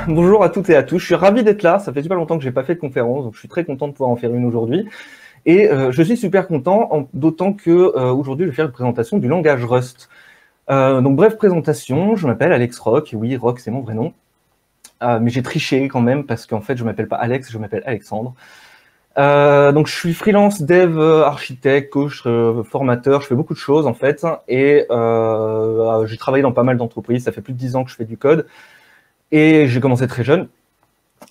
Bonjour à toutes et à tous, je suis ravi d'être là, ça fait super longtemps que j'ai pas fait de conférence, donc je suis très content de pouvoir en faire une aujourd'hui. Et je suis super content, d'autant que aujourd'hui je vais faire une présentation du langage Rust. Donc bref présentation, je m'appelle Alex Rock, et oui, Rock c'est mon vrai nom. Mais j'ai triché quand même, parce qu'en fait je m'appelle pas Alex, je m'appelle Alexandre. Donc je suis freelance, dev, architecte, coach, formateur, je fais beaucoup de choses en fait. Et j'ai travaillé dans pas mal d'entreprises, ça fait plus de 10 ans que je fais du code. Et j'ai commencé très jeune.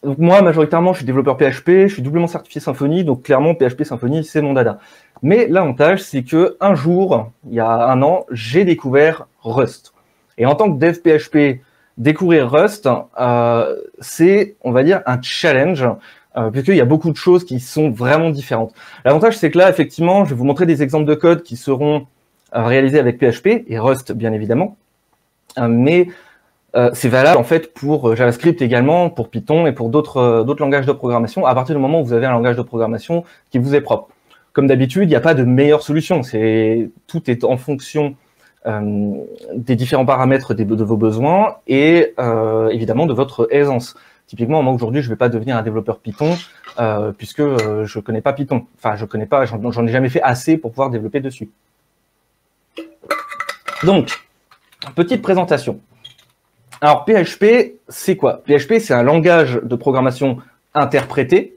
Donc moi, majoritairement, je suis développeur PHP, je suis doublement certifié Symfony, donc clairement, PHP Symfony, c'est mon dada. Mais l'avantage, c'est que un jour, il y a un an, j'ai découvert Rust. Et en tant que dev PHP, découvrir Rust, c'est, on va dire, un challenge, puisqu'il y a beaucoup de choses qui sont vraiment différentes. L'avantage, c'est que là, effectivement, je vais vous montrer des exemples de code qui seront réalisés avec PHP, et Rust, bien évidemment. Mais c'est valable en fait pour JavaScript également, pour Python et pour d'autres langages de programmation, à partir du moment où vous avez un langage de programmation qui vous est propre. Comme d'habitude, il n'y a pas de meilleure solution. Tout est en fonction des différents paramètres de vos besoins et évidemment de votre aisance. Typiquement, moi aujourd'hui, je ne vais pas devenir un développeur Python puisque je connais pas Python. Enfin, je connais pas, j'en ai jamais fait assez pour pouvoir développer dessus. Donc, petite présentation. Alors, PHP, c'est quoi? PHP, c'est un langage de programmation interprété.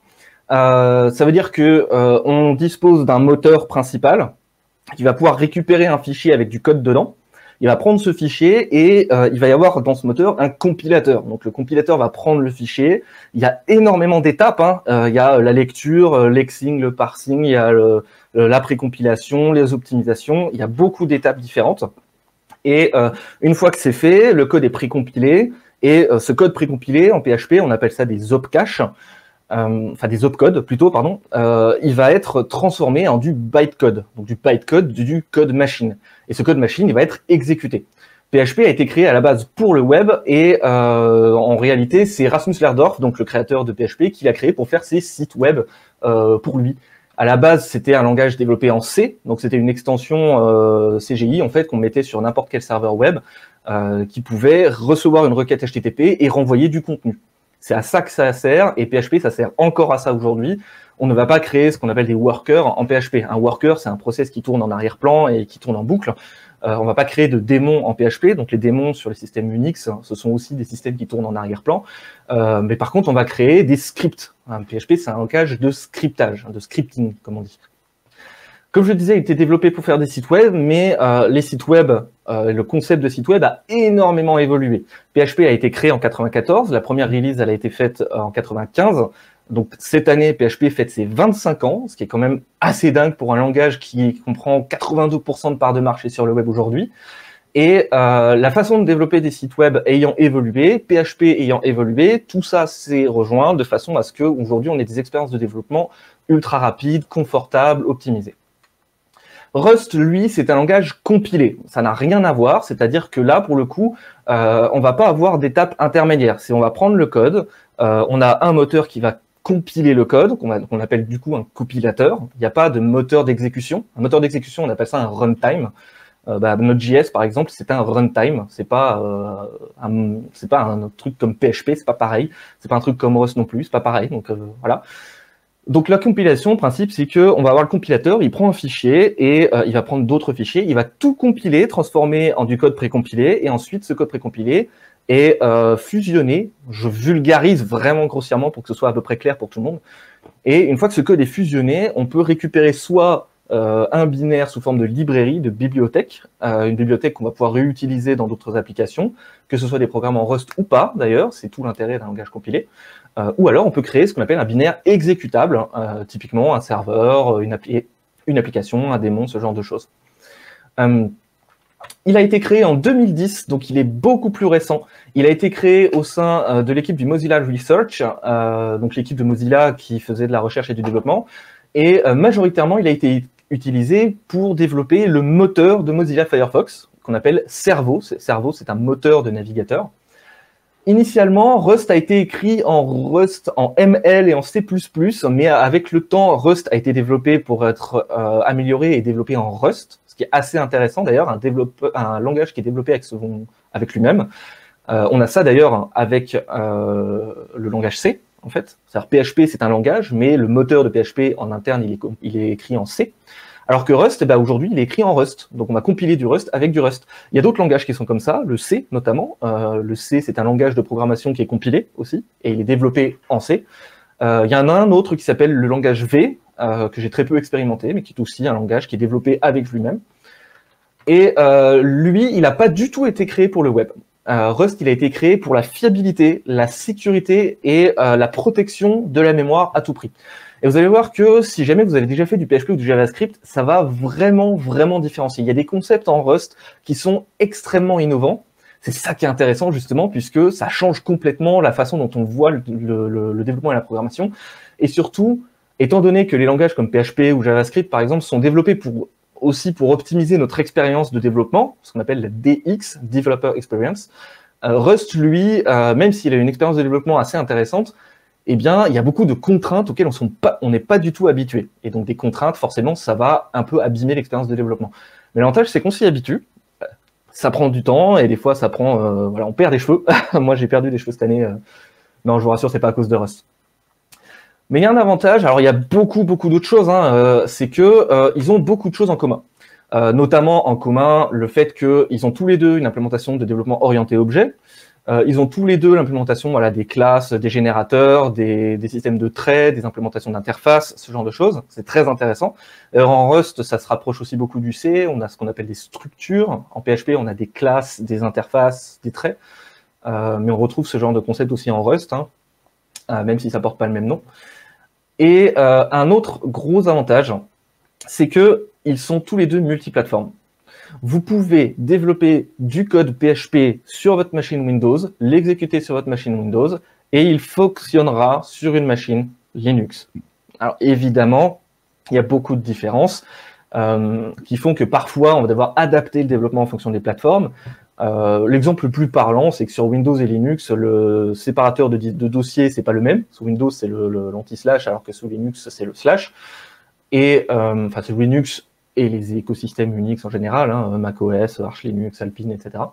Ça veut dire que on dispose d'un moteur principal qui va pouvoir récupérer un fichier avec du code dedans. Il va prendre ce fichier et il va y avoir dans ce moteur un compilateur. Donc, le compilateur va prendre le fichier. Il y a énormément d'étapes. Il y a la lecture, l'exing, le parsing, il y a la précompilation, les optimisations. Il y a beaucoup d'étapes différentes. Et une fois que c'est fait, le code est précompilé. Et ce code précompilé en PHP, on appelle ça des opcaches, enfin des opcodes plutôt, pardon. Il va être transformé en du bytecode, donc du bytecode, du code machine. Et ce code machine, il va être exécuté. PHP a été créé à la base pour le web et en réalité, c'est Rasmus Lerdorf, donc le créateur de PHP, qui l'a créé pour faire ses sites web pour lui. À la base, c'était un langage développé en C, donc c'était une extension CGI en fait qu'on mettait sur n'importe quel serveur web qui pouvait recevoir une requête HTTP et renvoyer du contenu. C'est à ça que ça sert et PHP, ça sert encore à ça aujourd'hui. On ne va pas créer ce qu'on appelle des workers en PHP. Un worker, c'est un process qui tourne en arrière-plan et qui tourne en boucle. On va pas créer de démons en PHP, donc les démons sur les systèmes Unix, ce sont aussi des systèmes qui tournent en arrière-plan. Mais par contre, on va créer des scripts. PHP, c'est un langage de scriptage, de scripting, comme on dit. Comme je le disais, il était développé pour faire des sites web, mais les sites web, le concept de site web a énormément évolué. PHP a été créé en 94, la première release elle a été faite en 95. Donc cette année, PHP fête ses 25 ans, ce qui est quand même assez dingue pour un langage qui comprend 82% de part de marché sur le web aujourd'hui. Et la façon de développer des sites web ayant évolué, PHP ayant évolué, tout ça s'est rejoint de façon à ce qu'aujourd'hui on ait des expériences de développement ultra rapides, confortables, optimisées. Rust, lui, c'est un langage compilé. Ça n'a rien à voir, c'est-à-dire que là, pour le coup, on va pas avoir d'étape intermédiaire. On va prendre le code, on a un moteur qui va compiler le code, qu'on appelle du coup un compilateur. Il n'y a pas de moteur d'exécution. Un moteur d'exécution, on appelle ça un runtime. Node.js, par exemple, c'est un runtime. C'est pas un truc comme PHP, c'est pas pareil. C'est pas un truc comme Rust non plus, c'est pas pareil. Donc voilà. Donc la compilation, le principe, c'est que on va avoir le compilateur, il prend un fichier et il va prendre d'autres fichiers, il va tout compiler, transformer en du code précompilé, et ensuite ce code précompilé est fusionné. Je vulgarise vraiment grossièrement pour que ce soit à peu près clair pour tout le monde. Et une fois que ce code est fusionné, on peut récupérer soit un binaire sous forme de librairie, de bibliothèque, une bibliothèque qu'on va pouvoir réutiliser dans d'autres applications, que ce soit des programmes en Rust ou pas d'ailleurs, c'est tout l'intérêt d'un langage compilé. Ou alors on peut créer ce qu'on appelle un binaire exécutable, typiquement un serveur, une application, un démon, ce genre de choses. Il a été créé en 2010, donc il est beaucoup plus récent. Il a été créé au sein de l'équipe du Mozilla Research, donc l'équipe de Mozilla qui faisait de la recherche et du développement. Et majoritairement, il a été utilisé pour développer le moteur de Mozilla Firefox, qu'on appelle Servo. Servo, c'est un moteur de navigateur. Initialement, Rust a été écrit en Rust, en ML et en C++, mais avec le temps, Rust a été développé pour être amélioré et développé en Rust, ce qui est assez intéressant d'ailleurs, un langage qui est développé avec lui-même. On a ça d'ailleurs avec le langage C, en fait. C'est-à-dire PHP, c'est un langage, mais le moteur de PHP en interne, il est écrit en C. Alors que Rust, aujourd'hui, il est écrit en Rust. Donc on va compiler du Rust avec du Rust. Il y a d'autres langages qui sont comme ça, le C notamment. Le C, c'est un langage de programmation qui est compilé aussi, et il est développé en C. Il y en a un autre qui s'appelle le langage V, que j'ai très peu expérimenté, mais qui est aussi un langage qui est développé avec lui-même. Et lui, il n'a pas du tout été créé pour le web. Rust, il a été créé pour la fiabilité, la sécurité et la protection de la mémoire à tout prix. Et vous allez voir que si jamais vous avez déjà fait du PHP ou du JavaScript, ça va vraiment, vraiment différencier. Il y a des concepts en Rust qui sont extrêmement innovants. C'est ça qui est intéressant, justement, puisque ça change complètement la façon dont on voit le développement et la programmation. Et surtout, étant donné que les langages comme PHP ou JavaScript, par exemple, sont développés aussi pour optimiser notre expérience de développement, ce qu'on appelle la DX, Developer Experience, Rust, lui, même s'il a une expérience de développement assez intéressante, eh bien, il y a beaucoup de contraintes auxquelles on n'est pas du tout habitué. Et donc, des contraintes, forcément, ça va un peu abîmer l'expérience de développement. Mais l'avantage, c'est qu'on s'y habitue. Ça prend du temps, et des fois, ça prend... voilà, on perd des cheveux. Moi, j'ai perdu des cheveux cette année. Non, je vous rassure, c'est pas à cause de Rust. Mais il y a un avantage, alors il y a beaucoup d'autres choses, hein, c'est que ils ont beaucoup de choses en commun. Notamment en commun le fait qu'ils ont tous les deux une implémentation de développement orienté objet. Ils ont tous les deux l'implémentation des classes, des générateurs, des systèmes de traits, des implémentations d'interfaces, ce genre de choses. C'est très intéressant. En Rust, ça se rapproche aussi beaucoup du C. On a ce qu'on appelle des structures. En PHP, on a des classes, des interfaces, des traits. Mais on retrouve ce genre de concept aussi en Rust, hein, même si ça porte pas le même nom. Et un autre gros avantage, c'est que ils sont tous les deux multiplateformes. Vous pouvez développer du code PHP sur votre machine Windows, l'exécuter sur votre machine Windows, et il fonctionnera sur une machine Linux. Alors évidemment, il y a beaucoup de différences qui font que parfois, on va devoir adapter le développement en fonction des plateformes. L'exemple le plus parlant, c'est que sur Windows et Linux, le séparateur de dossiers, c'est pas le même. Sous Windows, c'est l'anti-slash, alors que sous Linux, c'est le slash. Et enfin, c'est Linux et les écosystèmes Unix en général, hein, macOS, Arch Linux, Alpine, etc.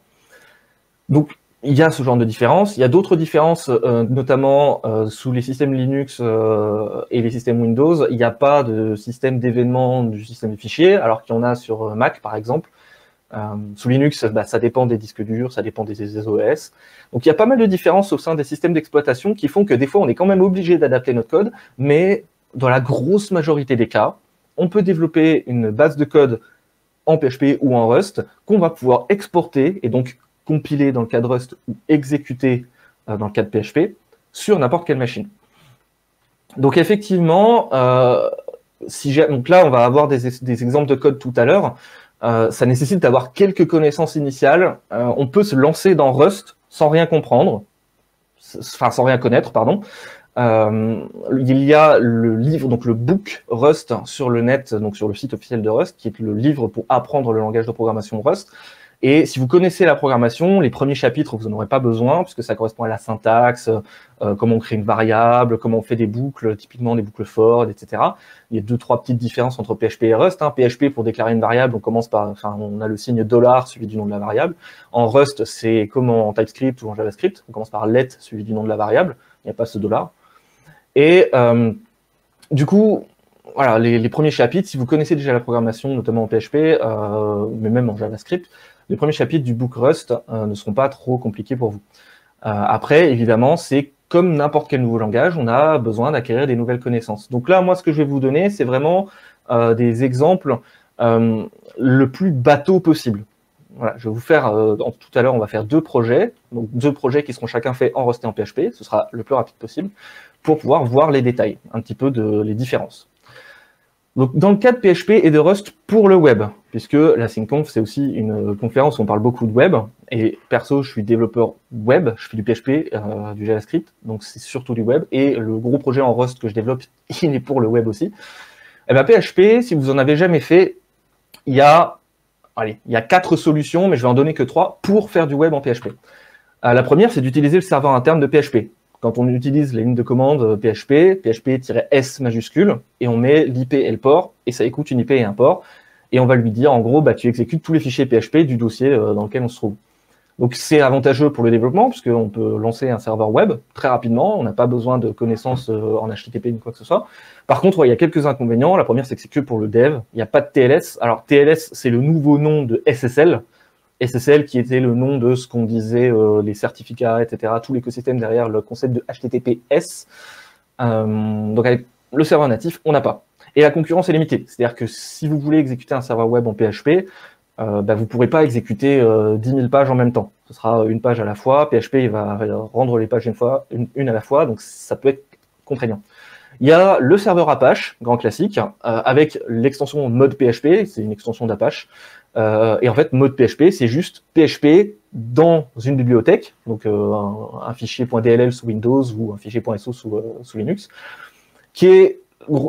Donc, il y a ce genre de différences. Il y a d'autres différences, notamment sous les systèmes Linux et les systèmes Windows. Il n'y a pas de système d'événements du système de fichiers, alors qu'il y en a sur Mac, par exemple. Sous Linux, ça dépend des disques durs, ça dépend des OS. Donc, il y a pas mal de différences au sein des systèmes d'exploitation qui font que des fois, on est quand même obligé d'adapter notre code, mais dans la grosse majorité des cas, on peut développer une base de code en PHP ou en Rust qu'on va pouvoir exporter et donc compiler dans le cas de Rust ou exécuter dans le cas de PHP sur n'importe quelle machine. Donc effectivement, donc là on va avoir des exemples de code tout à l'heure. Ça nécessite d'avoir quelques connaissances initiales. On peut se lancer dans Rust sans rien comprendre, enfin sans rien connaître, pardon. Il y a le livre, donc le book Rust sur le net, donc sur le site officiel de Rust, qui est le livre pour apprendre le langage de programmation Rust. Et si vous connaissez la programmation, les premiers chapitres, vous n'en aurez pas besoin, puisque ça correspond à la syntaxe, comment on crée une variable, comment on fait des boucles, typiquement des boucles for, etc. Il y a 2-3 petites différences entre PHP et Rust. Hein. PHP, pour déclarer une variable, on a le signe $ suivi du nom de la variable. En Rust, c'est comme en TypeScript ou en JavaScript, on commence par let suivi du nom de la variable. Il n'y a pas ce $. Et du coup, voilà, les premiers chapitres, si vous connaissez déjà la programmation, notamment en PHP, mais même en JavaScript, les premiers chapitres du book Rust ne seront pas trop compliqués pour vous. Après, évidemment, c'est comme n'importe quel nouveau langage, on a besoin d'acquérir des nouvelles connaissances. Donc là, moi, ce que je vais vous donner, c'est vraiment des exemples le plus bateau possible. Voilà, je vais vous faire, tout à l'heure, on va faire 2 projets, donc 2 projets qui seront chacun faits en Rust et en PHP, ce sera le plus rapide possible, pour pouvoir voir les détails, un petit peu les différences. Donc, dans le cas de PHP et de Rust pour le web, puisque la SyncConf, c'est aussi une conférence où on parle beaucoup de web, et perso, je suis développeur web, je fais du PHP, du JavaScript, donc c'est surtout du web, et le gros projet en Rust que je développe, il est pour le web aussi. Et bien, PHP, si vous en avez jamais fait, il y a 4 solutions, mais je vais en donner que 3 pour faire du web en PHP. La première, c'est d'utiliser le serveur interne de PHP. Quand on utilise les lignes de commande PHP, PHP-S majuscule, et on met l'IP et le port, et ça écoute une IP et un port, et on va lui dire, en gros, tu exécutes tous les fichiers PHP du dossier dans lequel on se trouve. Donc c'est avantageux pour le développement, puisqu'on peut lancer un serveur web très rapidement, on n'a pas besoin de connaissances en HTTP ni quoi que ce soit. Par contre, il y a quelques inconvénients. La première, c'est que c'est que pour le dev, il n'y a pas de TLS. Alors TLS, c'est le nouveau nom de SSL. SSL qui était le nom de ce qu'on disait, les certificats, etc., tout l'écosystème derrière le concept de HTTPS. Donc avec le serveur natif, on n'a pas. Et la concurrence est limitée. C'est-à-dire que si vous voulez exécuter un serveur web en PHP, vous ne pourrez pas exécuter 10 000 pages en même temps. Ce sera une page à la fois. PHP il va rendre les pages une à la fois, donc ça peut être contraignant. Il y a le serveur Apache, grand classique, avec l'extension mode PHP, c'est une extension d'Apache. Et en fait, mode PHP, c'est juste PHP dans une bibliothèque, donc un fichier .dll sous Windows ou un fichier .so sous Linux, qui est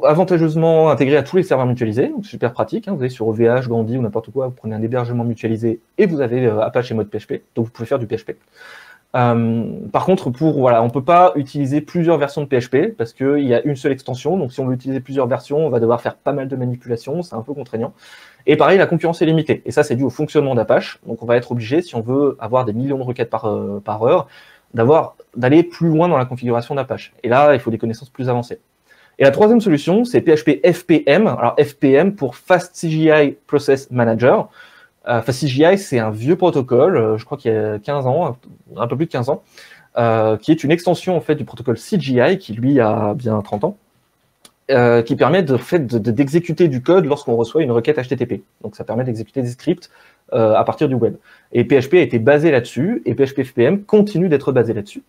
avantageusement intégré à tous les serveurs mutualisés, donc super pratique. Hein, vous allez sur OVH, Gandhi ou n'importe quoi, vous prenez un hébergement mutualisé et vous avez Apache et mode PHP, donc vous pouvez faire du PHP. Par contre, on ne peut pas utiliser plusieurs versions de PHP parce qu'il y a une seule extension, donc si on veut utiliser plusieurs versions, on va devoir faire pas mal de manipulations, c'est un peu contraignant. Et pareil, la concurrence est limitée, et ça c'est dû au fonctionnement d'Apache, donc on va être obligé, si on veut avoir des millions de requêtes par heure, d'aller plus loin dans la configuration d'Apache. Et là, il faut des connaissances plus avancées. Et la troisième solution, c'est PHP FPM. Alors FPM pour Fast CGI Process Manager. Fast CGI, c'est un vieux protocole, je crois qu'il y a 15 ans, un peu plus de 15 ans, qui est une extension en fait du protocole CGI, qui lui a bien 30 ans, qui permet d'exécuter du code lorsqu'on reçoit une requête HTTP. Donc ça permet d'exécuter des scripts à partir du web. Et PHP a été basé là-dessus, et PHP FPM continue d'être basé là-dessus.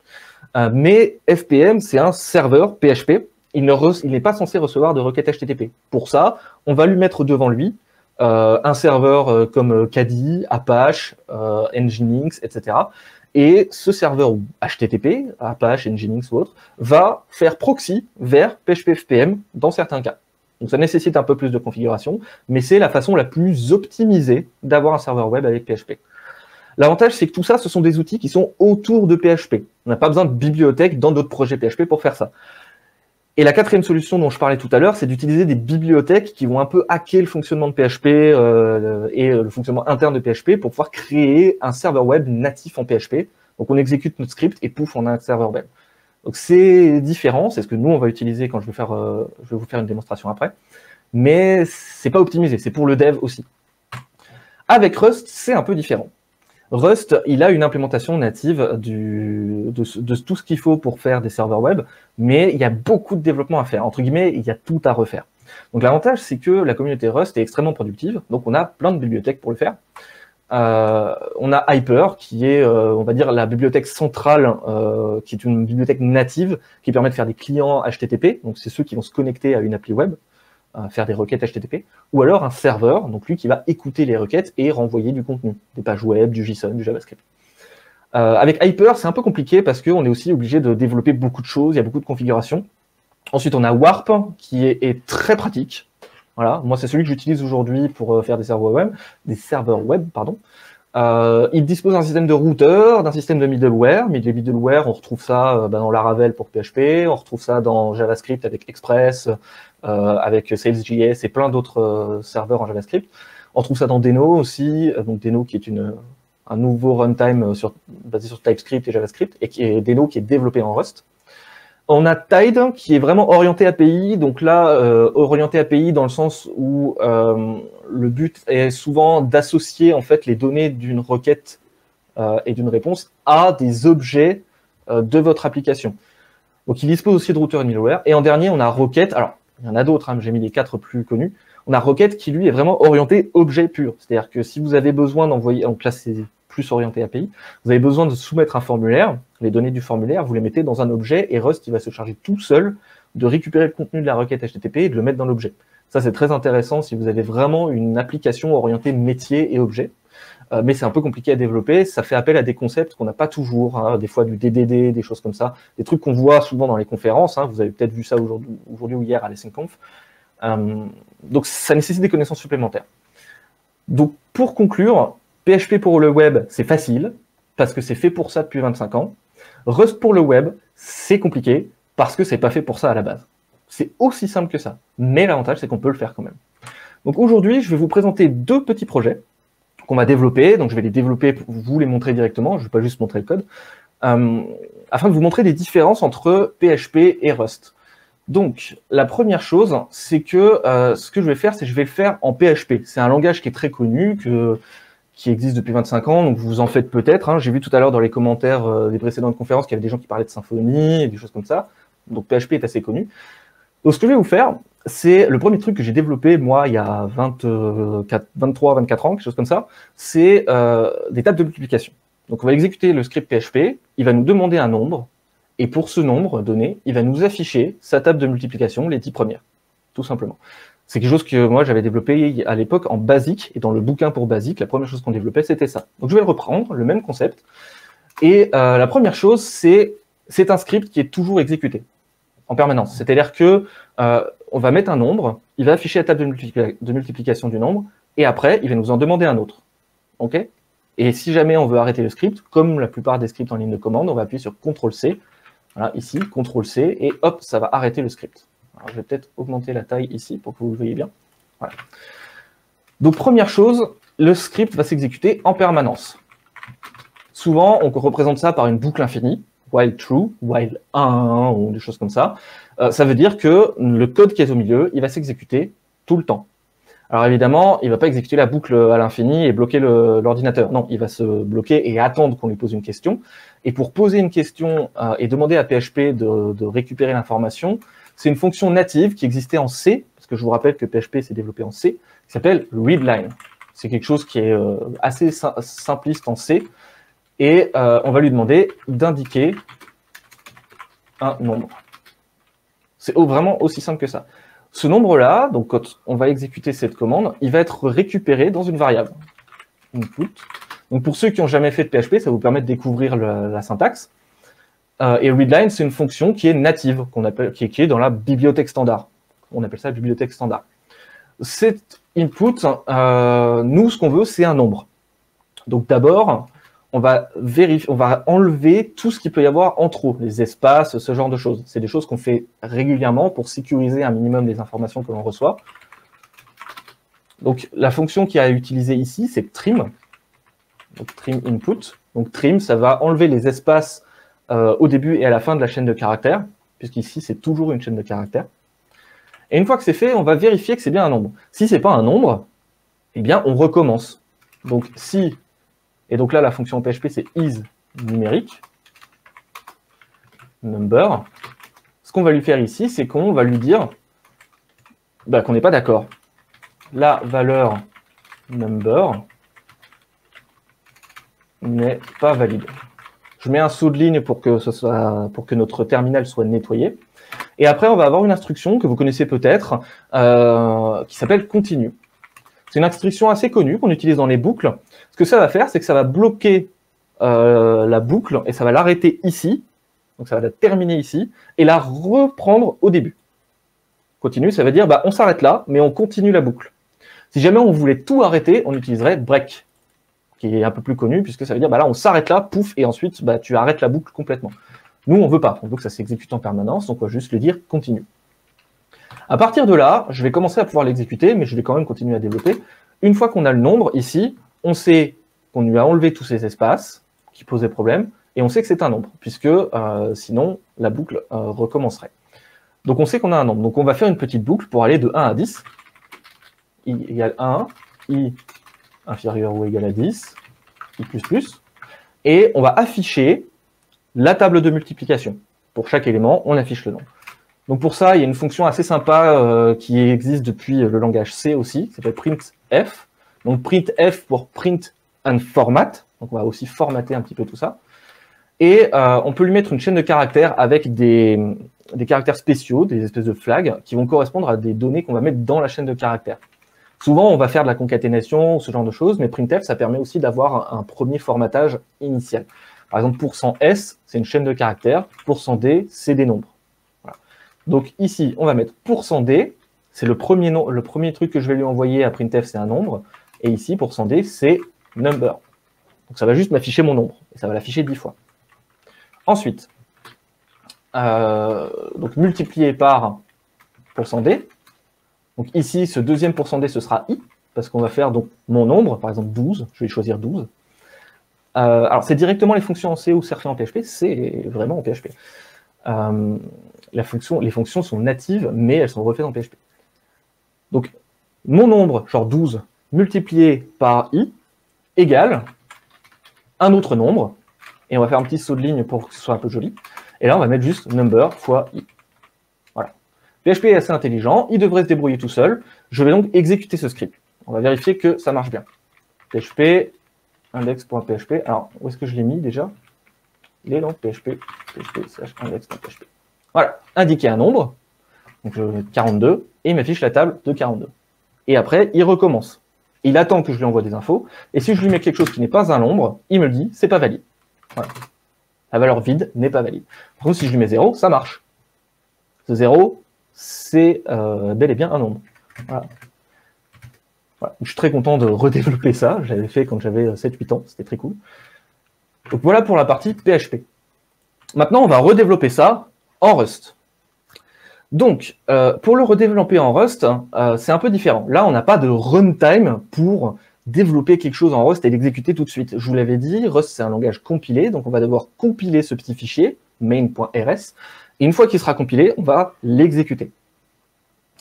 Mais FPM, c'est un serveur PHP. Il n'est pas censé recevoir de requêtes HTTP. Pour ça, on va lui mettre devant lui un serveur comme Kadi, Apache, Nginx, etc. Et ce serveur HTTP, Apache, Nginx ou autre, va faire proxy vers PHP FPM dans certains cas. Donc ça nécessite un peu plus de configuration, mais c'est la façon la plus optimisée d'avoir un serveur web avec PHP. L'avantage, c'est que tout ça, ce sont des outils qui sont autour de PHP. On n'a pas besoin de bibliothèques dans d'autres projets PHP pour faire ça. Et la quatrième solution dont je parlais tout à l'heure, c'est d'utiliser des bibliothèques qui vont un peu hacker le fonctionnement de PHP et le fonctionnement interne de PHP pour pouvoir créer un serveur web natif en PHP. Donc on exécute notre script et pouf, on a un serveur web. Donc c'est différent, c'est ce que nous on va utiliser quand je vais vous faire une démonstration après. Mais c'est pas optimisé, c'est pour le dev aussi. Avec Rust, c'est un peu différent. Rust, il a une implémentation native de tout ce qu'il faut pour faire des serveurs web, mais il y a beaucoup de développement à faire. Entre guillemets, il y a tout à refaire. Donc l'avantage, c'est que la communauté Rust est extrêmement productive, donc on a plein de bibliothèques pour le faire. On a Hyper, qui est, on va dire, la bibliothèque centrale, qui est une bibliothèque native, qui permet de faire des clients HTTP, donc c'est ceux qui vont se connecter à une appli web, faire des requêtes HTTP, ou alors un serveur, donc lui qui va écouter les requêtes et renvoyer du contenu, des pages web, du JSON, du JavaScript. Avec Hyper, c'est un peu compliqué parce qu'on est aussi obligé de développer beaucoup de choses, il y a beaucoup de configurations. Ensuite, on a Warp, qui est très pratique. Voilà, moi c'est celui que j'utilise aujourd'hui pour faire des serveurs web, pardon. Il dispose d'un système de routeur, d'un système de middleware, mais les middleware, on retrouve ça dans Laravel pour PHP, on retrouve ça dans JavaScript avec Express, avec Sales.js et plein d'autres serveurs en JavaScript. On trouve ça dans Deno aussi, donc Deno qui est un nouveau runtime basé sur TypeScript et JavaScript, et Deno qui est développé en Rust. On a Tide qui est vraiment orienté API, donc là, orienté API dans le sens où le but est souvent d'associer en fait les données d'une requête et d'une réponse à des objets de votre application. Donc il dispose aussi de routeur et de middleware. Et en dernier, on a Rocket. Alors, il y en a d'autres, hein, mais j'ai mis les 4 plus connus. On a Rocket qui, lui, est vraiment orienté objet pur. C'est-à-dire que si vous avez besoin d'envoyer, donc là, c'est plus orienté API, vous avez besoin de soumettre un formulaire, les données du formulaire, vous les mettez dans un objet et Rust, il va se charger tout seul de récupérer le contenu de la requête HTTP et de le mettre dans l'objet. Ça, c'est très intéressant si vous avez vraiment une application orientée métier et objet. Mais c'est un peu compliqué à développer, ça fait appel à des concepts qu'on n'a pas toujours, hein, des fois du DDD, des choses comme ça, des trucs qu'on voit souvent dans les conférences, hein, vous avez peut-être vu ça aujourd'hui ou hier à l'ESSENConf. Donc ça nécessite des connaissances supplémentaires. Donc pour conclure, PHP pour le web, c'est facile, parce que c'est fait pour ça depuis 25 ans. Rust pour le web, c'est compliqué, parce que c'est pas fait pour ça à la base. C'est aussi simple que ça, mais l'avantage c'est qu'on peut le faire quand même. Donc aujourd'hui, je vais vous présenter 2 petits projets qu'on va développer. Donc, je vais les développer pour vous les montrer directement. Je ne vais pas juste montrer le code. Afin de vous montrer les différences entre PHP et Rust. Donc, la première chose, c'est que ce que je vais faire, c'est que je vais le faire en PHP. C'est un langage qui est très connu, qui existe depuis 25 ans, donc vous en faites peut-être. Hein. J'ai vu tout à l'heure dans les commentaires des précédentes conférences qu'il y avait des gens qui parlaient de Symfony et des choses comme ça. Donc, PHP est assez connu. Donc, ce que je vais vous faire, c'est le premier truc que j'ai développé, moi, il y a 23, 24 ans, quelque chose comme ça, c'est des tables de multiplication. Donc, on va exécuter le script PHP, il va nous demander un nombre, et pour ce nombre donné, il va nous afficher sa table de multiplication, les 10 premières, tout simplement. C'est quelque chose que moi, j'avais développé à l'époque en Basic, et dans le bouquin pour Basic, la première chose qu'on développait, c'était ça. Donc, je vais le reprendre, le même concept, et la première chose, c'est un script qui est toujours exécuté, en permanence. C'est-à-dire que on va mettre un nombre, il va afficher la table de multiplication du nombre, et après, il va nous en demander un autre. OK ? Et si jamais on veut arrêter le script, comme la plupart des scripts en ligne de commande, on va appuyer sur CTRL-C. Voilà, ici, CTRL-C, et hop, ça va arrêter le script. Alors, je vais peut-être augmenter la taille ici pour que vous le voyez bien. Voilà. Donc, première chose, le script va s'exécuter en permanence. Souvent, on représente ça par une boucle infinie, while true, while 1, ou des choses comme ça. Ça veut dire que le code qui est au milieu, il va s'exécuter tout le temps. Alors évidemment, il ne va pas exécuter la boucle à l'infini et bloquer l'ordinateur. Non, il va se bloquer et attendre qu'on lui pose une question. Et pour poser une question et demander à PHP de récupérer l'information, c'est une fonction native qui existait en C, parce que je vous rappelle que PHP s'est développé en C, qui s'appelle readline. C'est quelque chose qui est assez simpliste en C. Et on va lui demander d'indiquer un nombre. C'est vraiment aussi simple que ça. Ce nombre-là, donc quand on va exécuter cette commande, il va être récupéré dans une variable. Input. Donc pour ceux qui n'ont jamais fait de PHP, ça vous permet de découvrir la syntaxe. Et readline, c'est une fonction qui est native, qui est dans la bibliothèque standard. On appelle ça la bibliothèque standard. Cet input, nous, ce qu'on veut, c'est un nombre. Donc d'abord, on va enlever tout ce qu'il peut y avoir en trop, les espaces, ce genre de choses. C'est des choses qu'on fait régulièrement pour sécuriser un minimum les informations que l'on reçoit. Donc, la fonction qui a utilisée ici, c'est trim. Donc, trim input. Donc, trim, ça va enlever les espaces au début et à la fin de la chaîne de caractères, puisqu'ici, c'est toujours une chaîne de caractères. Et une fois que c'est fait, on va vérifier que c'est bien un nombre. Si ce n'est pas un nombre, eh bien, on recommence. Donc, si... Et donc là, la fonction PHP, c'est is numérique, number. Ce qu'on va lui faire ici, c'est qu'on va lui dire qu'on n'est pas d'accord. La valeur number n'est pas valide. Je mets un saut de ligne pour que notre terminal soit nettoyé. Et après, on va avoir une instruction que vous connaissez peut-être, qui s'appelle continue. C'est une instruction assez connue qu'on utilise dans les boucles. Ce que ça va faire, c'est que ça va bloquer la boucle et ça va l'arrêter ici. Donc ça va la terminer ici et la reprendre au début. Continue, ça veut dire on s'arrête là, mais on continue la boucle. Si jamais on voulait tout arrêter, on utiliserait break, qui est un peu plus connu, puisque ça veut dire là, on s'arrête là, pouf, et ensuite tu arrêtes la boucle complètement. Nous, on veut pas. On veut que ça s'exécute en permanence, donc on va juste lui dire continue. À partir de là, je vais commencer à pouvoir l'exécuter, mais je vais quand même continuer à développer. Une fois qu'on a le nombre ici, on sait qu'on lui a enlevé tous ces espaces qui posaient problème, et on sait que c'est un nombre, puisque sinon, la boucle recommencerait. Donc on sait qu'on a un nombre. Donc on va faire une petite boucle pour aller de 1 à 10. I égale 1, I inférieur ou égal à 10, I++. Et on va afficher la table de multiplication. Pour chaque élément, on affiche le nombre. Donc pour ça, il y a une fonction assez sympa qui existe depuis le langage C aussi, qui s'appelle printf. Donc printf pour print and format. Donc on va aussi formater un petit peu tout ça. Et on peut lui mettre une chaîne de caractères avec des caractères spéciaux, des espèces de flags, qui vont correspondre à des données qu'on va mettre dans la chaîne de caractères. Souvent, on va faire de la concaténation, ce genre de choses, mais printf, ça permet aussi d'avoir un premier formatage initial. Par exemple, %s, c'est une chaîne de caractères, %d, c'est des nombres. Voilà. Donc ici, on va mettre %d, c'est le premier truc que je vais lui envoyer à printf, c'est un nombre, et ici, %d, c'est number. Donc ça va juste m'afficher mon nombre, et ça va l'afficher 10 fois. Ensuite, donc multiplié par %d. Donc ici, ce deuxième %d, ce sera i, parce qu'on va faire donc mon nombre, par exemple 12, je vais choisir 12. Alors, c'est directement les fonctions en C ou c'est refait en PHP, c'est vraiment en PHP. Les fonctions sont natives, mais elles sont refaites en PHP. Donc, mon nombre, genre 12, multiplié par i, égale un autre nombre, et on va faire un petit saut de ligne pour que ce soit un peu joli, et là, on va mettre juste number fois i. Voilà. PHP est assez intelligent, il devrait se débrouiller tout seul, je vais donc exécuter ce script. On va vérifier que ça marche bien. PHP, index.php, alors, où est-ce que je l'ai mis déjà? Il est dans PHP, index.php. Voilà, indiquer un nombre, donc 42, et il m'affiche la table de 42. Et après, il recommence. Il attend que je lui envoie des infos, et si je lui mets quelque chose qui n'est pas un nombre, il me le dit, c'est pas valide. Voilà. La valeur vide n'est pas valide. Par contre, si je lui mets 0, ça marche. Ce 0, c'est bel et bien un nombre. Voilà. Voilà. Je suis très content de redévelopper ça. Je l'avais fait quand j'avais 7-8 ans, c'était très cool. Donc voilà pour la partie PHP. Maintenant, on va redévelopper ça en Rust. Donc, pour le redévelopper en Rust, c'est un peu différent. Là, on n'a pas de runtime pour développer quelque chose en Rust et l'exécuter tout de suite. Je vous l'avais dit, Rust, c'est un langage compilé, donc on va devoir compiler ce petit fichier, main.rs, et une fois qu'il sera compilé, on va l'exécuter.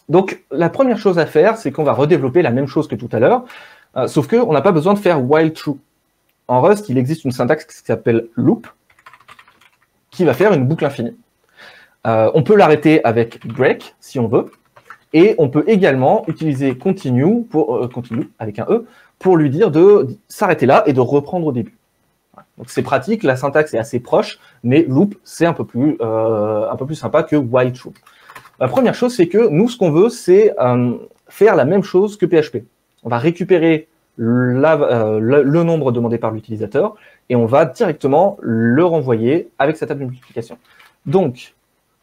Donc, la première chose à faire, c'est qu'on va redévelopper la même chose que tout à l'heure, sauf qu'on n'a pas besoin de faire while true. En Rust, il existe une syntaxe qui s'appelle loop, qui va faire une boucle infinie. On peut l'arrêter avec break, si on veut, et on peut également utiliser continue, continue avec un E, pour lui dire de s'arrêter là et de reprendre au début. Donc c'est pratique, la syntaxe est assez proche, mais loop, c'est un peu plus sympa que while true. La première chose, c'est que nous, ce qu'on veut, c'est faire la même chose que PHP. On va récupérer le nombre demandé par l'utilisateur et on va directement le renvoyer avec sa table de multiplication. Donc,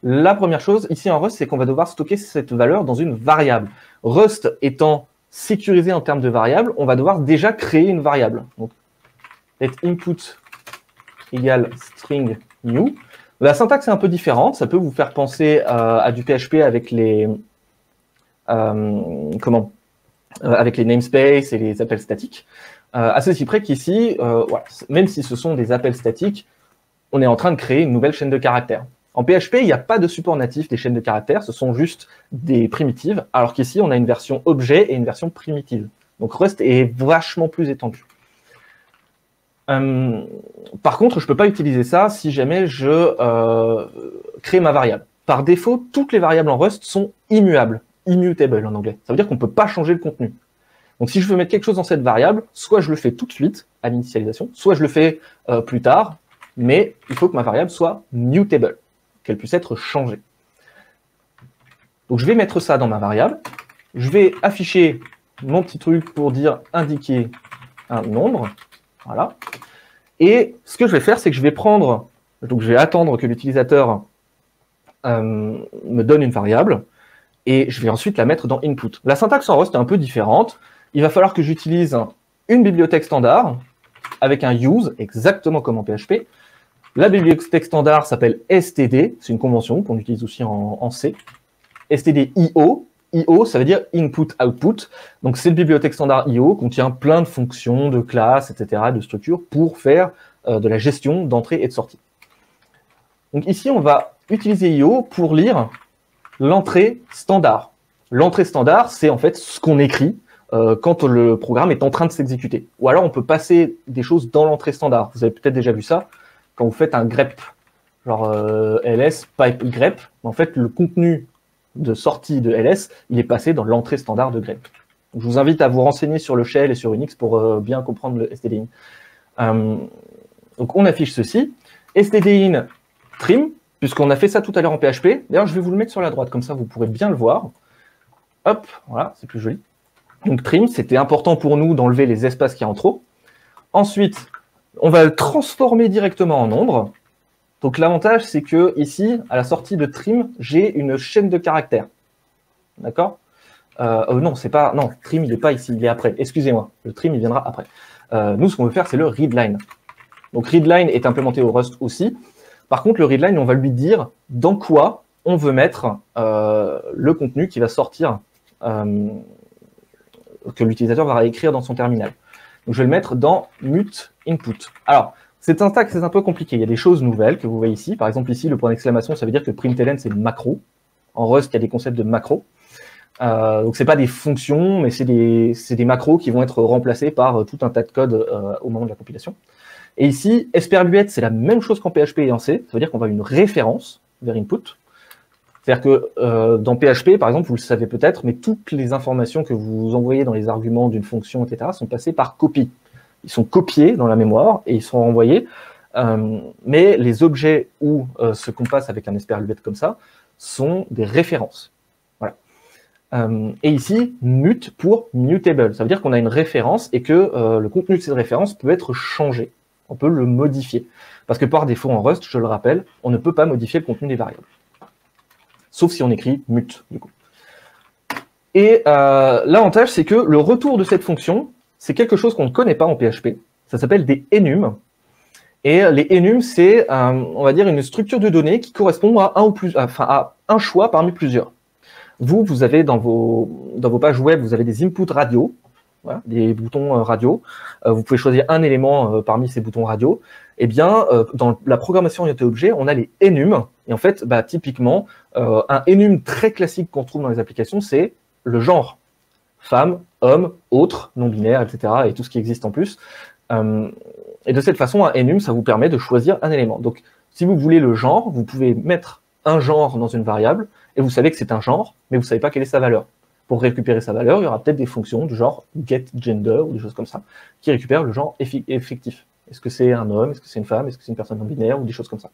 la première chose ici en Rust, c'est qu'on va devoir stocker cette valeur dans une variable. Rust étant sécurisé en termes de variable, on va devoir déjà créer une variable. Donc, let input égale string new. La syntaxe est un peu différente, ça peut vous faire penser à du PHP avec les avec les namespaces et les appels statiques. À ceci près qu'ici, voilà, même si ce sont des appels statiques, on est en train de créer une nouvelle chaîne de caractères. En PHP, il n'y a pas de support natif des chaînes de caractères, ce sont juste des primitives, alors qu'ici, on a une version objet et une version primitive. Donc Rust est vachement plus étendu. Par contre, je ne peux pas utiliser ça si jamais je crée ma variable. Par défaut, toutes les variables en Rust sont immuables, immutable en anglais. Ça veut dire qu'on ne peut pas changer le contenu. Donc si je veux mettre quelque chose dans cette variable, soit je le fais tout de suite à l'initialisation, soit je le fais plus tard, mais il faut que ma variable soit mutable, qu'elle puisse être changée. Donc je vais mettre ça dans ma variable, je vais afficher mon petit truc pour dire indiquer un nombre, voilà. Et ce que je vais faire, c'est que je vais prendre, donc je vais attendre que l'utilisateur me donne une variable, et je vais ensuite la mettre dans input. La syntaxe en Rust est un peu différente. Il va falloir que j'utilise une bibliothèque standard avec un use, exactement comme en PHP. La bibliothèque standard s'appelle std, c'est une convention qu'on utilise aussi en C. std.io, IO, ça veut dire input-output. Donc cette bibliothèque standard IO contient plein de fonctions, de classes, etc., de structures pour faire de la gestion d'entrée et de sortie. Donc ici, on va utiliser IO pour lire l'entrée standard. L'entrée standard, c'est en fait ce qu'on écrit quand le programme est en train de s'exécuter. Ou alors, on peut passer des choses dans l'entrée standard. Vous avez peut-être déjà vu ça quand vous faites un grep, genre ls pipe grep. En fait, le contenu de sortie de ls, il est passé dans l'entrée standard de grep. Donc, je vous invite à vous renseigner sur le shell et sur Unix pour bien comprendre le stdin. Donc, on affiche ceci. stdin trim, puisqu'on a fait ça tout à l'heure en PHP. D'ailleurs, je vais vous le mettre sur la droite, comme ça, vous pourrez bien le voir. Hop, voilà, c'est plus joli. Donc, trim, c'était important pour nous d'enlever les espaces qu'il y a en trop. Ensuite, on va le transformer directement en nombre. Donc, l'avantage, c'est que ici, à la sortie de trim, j'ai une chaîne de caractères. D'accord? Non, c'est pas. Non, trim, il n'est pas ici, il est après. Excusez-moi, le trim, il viendra après. Nous, ce qu'on veut faire, c'est le readline. Donc, readline est implémenté au Rust aussi. Par contre, le readline, on va lui dire dans quoi on veut mettre le contenu qui va sortir que l'utilisateur va réécrire dans son terminal. Donc je vais le mettre dans mute input. Alors, cette syntaxe c'est un peu compliqué. Il y a des choses nouvelles que vous voyez ici. Par exemple, ici, le point d'exclamation, ça veut dire que println, c'est macro. En Rust, il y a des concepts de macro. Donc c'est pas des fonctions, mais c'est des macros qui vont être remplacés par tout un tas de code au moment de la compilation. Et ici, esperluette, c'est la même chose qu'en PHP et en C. Ça veut dire qu'on va une référence vers input. C'est-à-dire que dans PHP, par exemple, vous le savez peut-être, mais toutes les informations que vous envoyez dans les arguments d'une fonction, etc., sont passées par copie. Ils sont copiés dans la mémoire et ils sont renvoyés. Mais les objets ou ce qu'on passe avec un esperluette comme ça sont des références. Voilà. Et ici, mute pour mutable. Ça veut dire qu'on a une référence et que le contenu de cette référence peut être changé. On peut le modifier. Parce que par défaut, en Rust, je le rappelle, on ne peut pas modifier le contenu des variables. Sauf si on écrit mute, du coup. Et l'avantage, c'est que le retour de cette fonction, c'est quelque chose qu'on ne connaît pas en PHP. Ça s'appelle des enums. Et les enums, c'est, on va dire, une structure de données qui correspond à un choix parmi plusieurs. Vous avez dans vos pages web, vous avez des inputs radio, voilà, des boutons radio. Vous pouvez choisir un élément parmi ces boutons radio. Eh bien, dans la programmation orientée objet, on a les enums. Et en fait, typiquement, un enum très classique qu'on trouve dans les applications, c'est le genre. Femme, homme, autre, non-binaire, etc. et tout ce qui existe en plus. Et de cette façon, un enum, ça vous permet de choisir un élément. Donc, si vous voulez le genre, vous pouvez mettre un genre dans une variable, et vous savez que c'est un genre, mais vous ne savez pas quelle est sa valeur. Pour récupérer sa valeur, il y aura peut-être des fonctions du genre getGender ou des choses comme ça, qui récupèrent le genre effectif. Est-ce que c'est un homme, est-ce que c'est une femme, est-ce que c'est une personne non-binaire, ou des choses comme ça.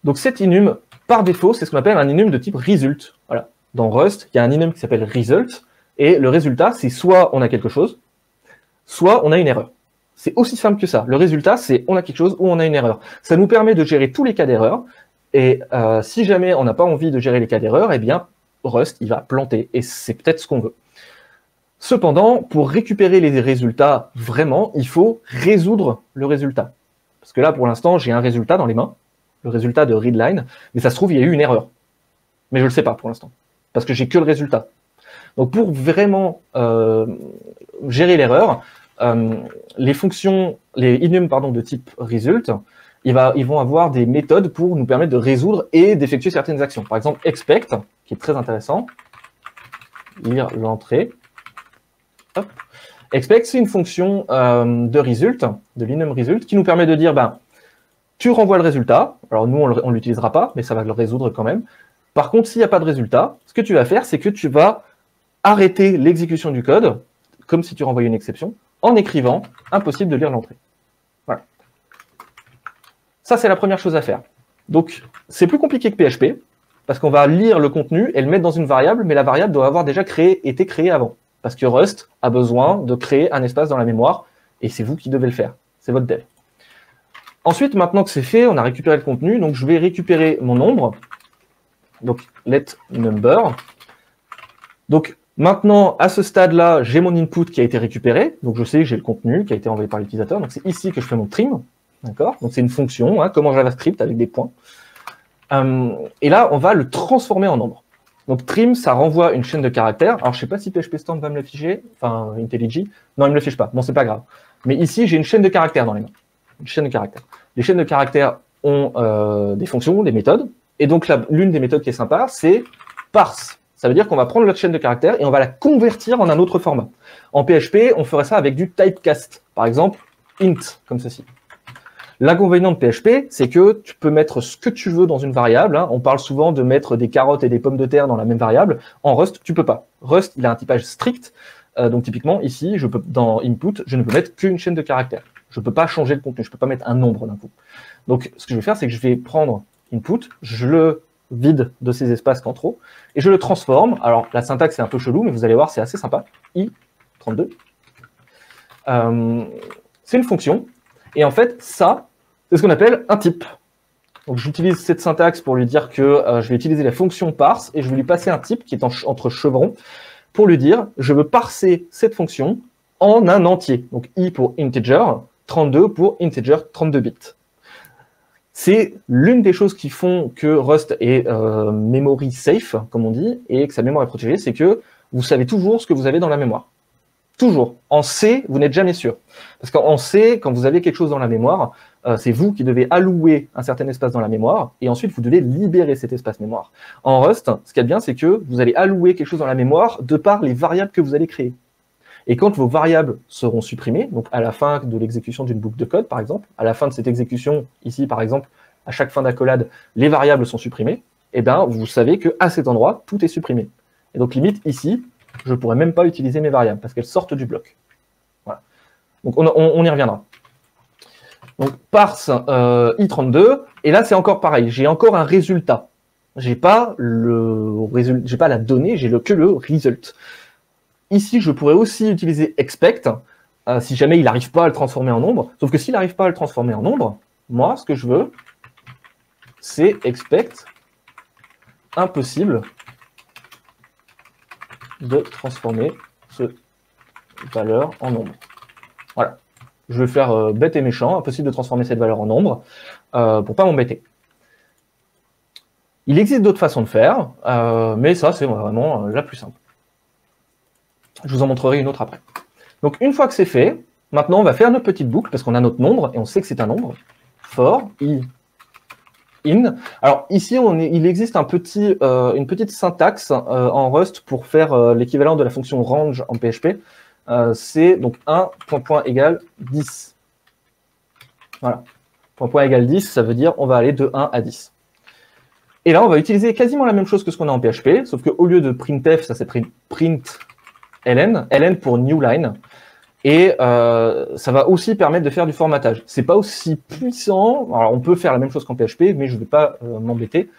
Donc cet enum, par défaut, c'est ce qu'on appelle un enum de type result. Voilà. Dans Rust, il y a un enum qui s'appelle result, et le résultat, c'est soit on a quelque chose, soit on a une erreur. C'est aussi simple que ça. Le résultat, c'est on a quelque chose ou on a une erreur. Ça nous permet de gérer tous les cas d'erreur, et si jamais on n'a pas envie de gérer les cas d'erreur, eh bien, Rust, il va planter, et c'est peut-être ce qu'on veut. Cependant, pour récupérer les résultats vraiment, il faut résoudre le résultat. Parce que là, pour l'instant, j'ai un résultat dans les mains, le résultat de readline, mais ça se trouve, il y a eu une erreur. Mais je ne le sais pas pour l'instant, parce que j'ai que le résultat. Donc pour vraiment gérer l'erreur, les fonctions, les enums de type result, ils vont avoir des méthodes pour nous permettre de résoudre et d'effectuer certaines actions. Par exemple, expect, qui est très intéressant, lire l'entrée. Expect, c'est une fonction de result, de l'enum result, qui nous permet de dire, tu renvoies le résultat. Alors nous, on ne l'utilisera pas, mais ça va le résoudre quand même. Par contre, s'il n'y a pas de résultat, ce que tu vas faire, c'est que tu vas arrêter l'exécution du code, comme si tu renvoyais une exception, en écrivant « impossible de lire l'entrée ». Voilà. Ça, c'est la première chose à faire. Donc, c'est plus compliqué que PHP, parce qu'on va lire le contenu et le mettre dans une variable, mais la variable doit avoir déjà été créée avant. Parce que Rust a besoin de créer un espace dans la mémoire, et c'est vous qui devez le faire. C'est votre dev. Ensuite, maintenant que c'est fait, on a récupéré le contenu, donc je vais récupérer mon nombre. Donc, let number. Donc, maintenant, à ce stade-là, j'ai mon input qui a été récupéré. Donc, je sais que j'ai le contenu qui a été envoyé par l'utilisateur. Donc, c'est ici que je fais mon trim. D'accord? Donc, c'est une fonction, comme en JavaScript, avec des points. Et là, on va le transformer en nombre. Donc, trim, ça renvoie une chaîne de caractères. Alors, je ne sais pas si PHP Storm va me l'afficher. Enfin, IntelliJ. Non, il ne me le fiche pas. Bon, c'est pas grave. Mais ici, j'ai une chaîne de caractères dans les mains. Une chaîne de caractères. Les chaînes de caractères ont des fonctions, des méthodes. Et donc, l'une des méthodes qui est sympa, c'est parse. Ça veut dire qu'on va prendre notre chaîne de caractères et on va la convertir en un autre format. En PHP, on ferait ça avec du typecast. Par exemple, int, comme ceci. L'inconvénient de PHP, c'est que tu peux mettre ce que tu veux dans une variable. On parle souvent de mettre des carottes et des pommes de terre dans la même variable. En Rust, tu peux pas. Rust, il a un typage strict. Donc typiquement, ici, dans input, je ne peux mettre qu'une chaîne de caractères. Je ne peux pas changer le contenu. Je ne peux pas mettre un nombre d'un coup. Donc, ce que je vais faire, c'est que je vais prendre input, je le vide de ces espaces qu'en trop, et je le transforme. Alors, la syntaxe est un peu chelou, mais vous allez voir, c'est assez sympa. i32. C'est une fonction. Et en fait, ça, c'est ce qu'on appelle un type. Donc, j'utilise cette syntaxe pour lui dire que je vais utiliser la fonction parse, et je vais lui passer un type qui est entre chevrons, pour lui dire, je veux parser cette fonction en un entier. Donc, i pour integer, 32 pour integer 32 bits. C'est l'une des choses qui font que Rust est memory safe, comme on dit, et que sa mémoire est protégée, c'est que vous savez toujours ce que vous avez dans la mémoire. Toujours. En C, vous n'êtes jamais sûr. Parce qu'en C, quand vous avez quelque chose dans la mémoire, c'est vous qui devez allouer un certain espace dans la mémoire, et ensuite vous devez libérer cet espace mémoire. En Rust, ce qu'il y a de bien, c'est que vous allez allouer quelque chose dans la mémoire de par les variables que vous allez créer. Et quand vos variables seront supprimées, donc à la fin de l'exécution d'une boucle de code, par exemple, à la fin de cette exécution, ici par exemple, à chaque fin d'accolade, les variables sont supprimées, et bien vous savez qu'à cet endroit, tout est supprimé. Et donc limite, ici, je ne pourrais même pas utiliser mes variables, parce qu'elles sortent du bloc. Voilà. Donc on y reviendra. Donc parse i32, et là c'est encore pareil, j'ai encore un résultat. J'ai pas la donnée, j'ai que le result. Ici, je pourrais aussi utiliser expect, si jamais il n'arrive pas à le transformer en nombre. Sauf que s'il n'arrive pas à le transformer en nombre, moi, ce que je veux, c'est expect impossible de transformer cette valeur en nombre. Voilà. Je vais faire bête et méchant, impossible de transformer cette valeur en nombre, pour pas m'embêter. Il existe d'autres façons de faire, mais ça, c'est vraiment la plus simple. Je vous en montrerai une autre après. Donc, une fois que c'est fait, maintenant, on va faire notre petite boucle, parce qu'on a notre nombre, et on sait que c'est un nombre. For i in. Alors, ici, il existe une petite syntaxe en Rust pour faire l'équivalent de la fonction range en PHP. C'est donc 1, point égale 10. Voilà. Point égale 10, ça veut dire on va aller de 1 à 10. Et là, on va utiliser quasiment la même chose que ce qu'on a en PHP, sauf qu'au lieu de printf, ça s'écrit print ln pour new line, et ça va aussi permettre de faire du formatage. C'est pas aussi puissant, alors on peut faire la même chose qu'en PHP, mais je ne vais pas m'embêter.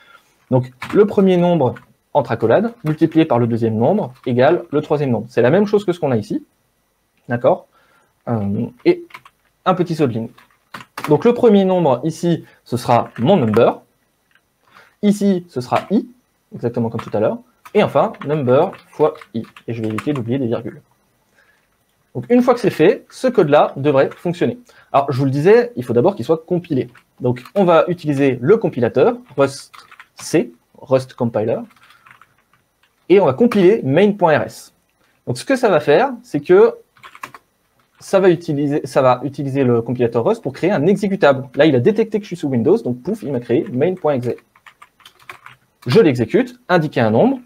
Donc le premier nombre entre accolades, multiplié par le deuxième nombre, égale le troisième nombre. C'est la même chose que ce qu'on a ici, d'accord, et un petit saut de ligne. Donc le premier nombre ici, ce sera mon number, ici ce sera i, exactement comme tout à l'heure, et enfin, number fois i. Et je vais éviter d'oublier des virgules. Donc, une fois que c'est fait, ce code-là devrait fonctionner. Alors, je vous le disais, il faut d'abord qu'il soit compilé. Donc, on va utiliser le compilateur, Rust C, Rust Compiler, et on va compiler main.rs. Donc, ce que ça va faire, c'est que ça va utiliser le compilateur Rust pour créer un exécutable. Là, il a détecté que je suis sous Windows, donc pouf, il m'a créé main.exe. Je l'exécute, indiquer un nombre,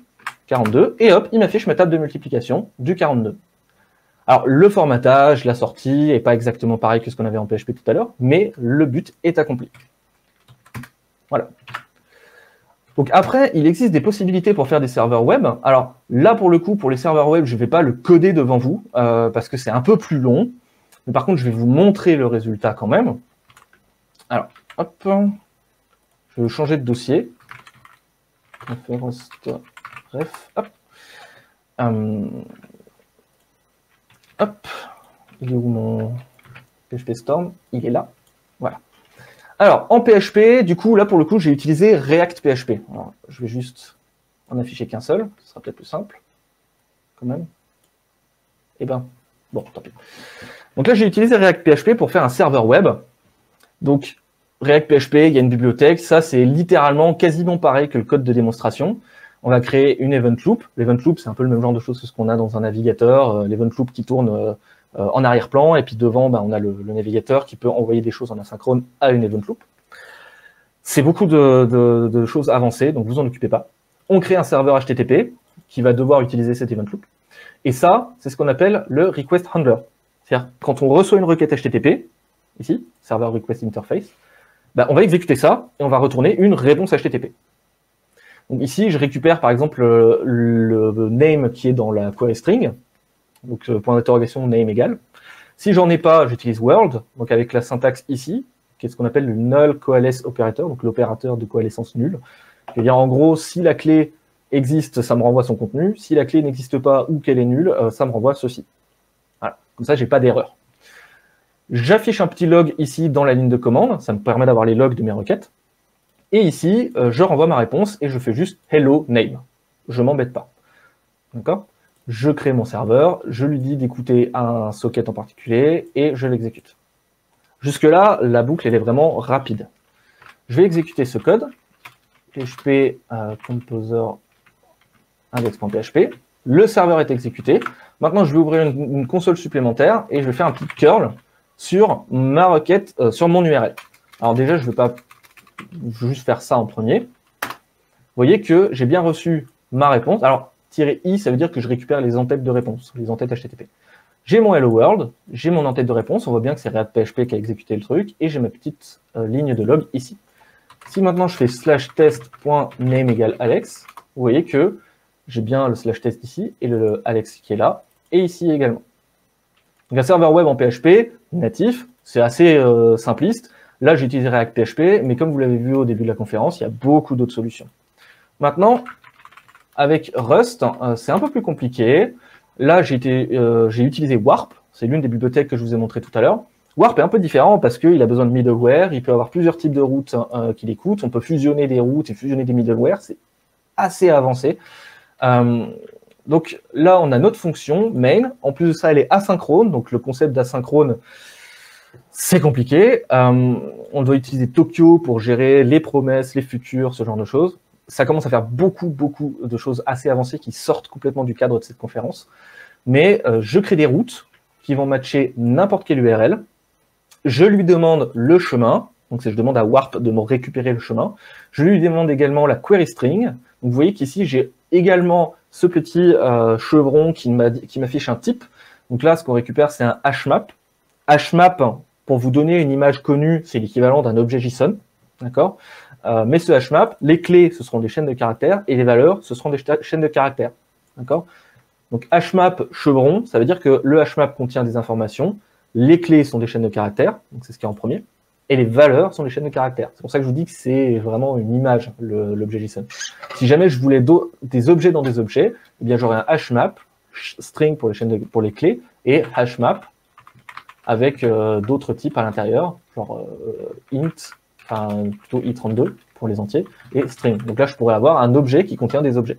42, et hop, il m'affiche ma table de multiplication du 42. Alors, le formatage, la sortie, n'est pas exactement pareil que ce qu'on avait en PHP tout à l'heure, mais le but est accompli. Voilà. Donc après, il existe des possibilités pour faire des serveurs web. Alors là, pour le coup, pour les serveurs web, je ne vais pas le coder devant vous, parce que c'est un peu plus long. Mais par contre, je vais vous montrer le résultat quand même. Alors, hop, je vais changer de dossier. Bref, hop. Hop, il est où mon PHP Storm? Il est là. Voilà. Alors, en PHP, du coup, là, pour le coup, j'ai utilisé React PHP. Alors, je vais juste en afficher qu'un seul. Ce sera peut-être plus simple, quand même. Eh ben, bon, tant pis. Donc là, j'ai utilisé React PHP pour faire un serveur web. Donc, React PHP, il y a une bibliothèque. Ça, c'est littéralement quasiment pareil que le code de démonstration. On va créer une event loop. L'event loop, c'est un peu le même genre de choses que ce qu'on a dans un navigateur. L'event loop qui tourne en arrière-plan, et puis devant, on a le navigateur qui peut envoyer des choses en asynchrone à une event loop. C'est beaucoup de choses avancées, donc vous en occupez pas. On crée un serveur HTTP qui va devoir utiliser cette event loop. Et ça, c'est ce qu'on appelle le request handler. C'est-à-dire, quand on reçoit une requête HTTP, ici, server request interface, on va exécuter ça, et on va retourner une réponse HTTP. Donc ici, je récupère par exemple le name qui est dans la query string, donc point d'interrogation name égale. Si j'en ai pas, j'utilise world, donc avec la syntaxe ici, qui est ce qu'on appelle le null coalesce operator, donc l'opérateur de coalescence nulle. Je veux dire en gros, si la clé existe, ça me renvoie son contenu. Si la clé n'existe pas ou qu'elle est nulle, ça me renvoie ceci. Voilà, comme ça, j'ai pas d'erreur. J'affiche un petit log ici dans la ligne de commande, ça me permet d'avoir les logs de mes requêtes. Et ici, je renvoie ma réponse et je fais juste hello name. Je m'embête pas. D'accord? Je crée mon serveur, je lui dis d'écouter un socket en particulier et je l'exécute. Jusque-là, la boucle elle est vraiment rapide. Je vais exécuter ce code. PHP composer index.php. le serveur est exécuté. Maintenant, je vais ouvrir une console supplémentaire et je vais faire un petit curl sur ma requête, sur mon URL. Alors déjà, je vais juste faire ça en premier. Vous voyez que j'ai bien reçu ma réponse. Alors, -i, ça veut dire que je récupère les entêtes de réponse, les entêtes HTTP. J'ai mon Hello World, j'ai mon entête de réponse, on voit bien que c'est React.php qui a exécuté le truc, et j'ai ma petite ligne de log ici. Si maintenant je fais /test.name égale Alex, vous voyez que j'ai bien le /test ici, et le Alex qui est là, et ici également. Donc un serveur web en PHP, natif, c'est assez simpliste. Là, j'ai utilisé React.php, mais comme vous l'avez vu au début de la conférence, il y a beaucoup d'autres solutions. Maintenant, avec Rust, c'est un peu plus compliqué. Là, j'ai utilisé Warp, c'est l'une des bibliothèques que je vous ai montré tout à l'heure. Warp est un peu différent parce qu'il a besoin de middleware, il peut avoir plusieurs types de routes qu'il écoute, on peut fusionner des routes et fusionner des middleware, c'est assez avancé. Donc là, on a notre fonction main. En plus de ça, elle est asynchrone. Donc le concept d'asynchrone, c'est compliqué. On doit utiliser Tokyo pour gérer les promesses, les futurs, ce genre de choses. Ça commence à faire beaucoup de choses assez avancées qui sortent complètement du cadre de cette conférence. Mais je crée des routes qui vont matcher n'importe quelle URL. Je lui demande le chemin. Donc je demande à Warp de me récupérer le chemin. Je lui demande également la query string. Donc vous voyez qu'ici, j'ai également ce petit chevron qui m'affiche un type. Donc là, ce qu'on récupère, c'est un hmap. Hmap, pour vous donner une image connue, c'est l'équivalent d'un objet JSON. D'accord ? Mais ce hmap, les clés, ce seront des chaînes de caractères, et les valeurs, ce seront des chaînes de caractères. D'accord ? Donc hmap chevron, ça veut dire que le hmap contient des informations, les clés sont des chaînes de caractères, donc c'est ce qui est en premier, et les valeurs sont des chaînes de caractères. C'est pour ça que je vous dis que c'est vraiment une image, l'objet JSON. Si jamais je voulais des objets dans des objets, eh bien j'aurais un hmap, string pour les clés, et hmap avec d'autres types à l'intérieur, genre int, enfin plutôt i32 pour les entiers, et string. Donc là, je pourrais avoir un objet qui contient des objets.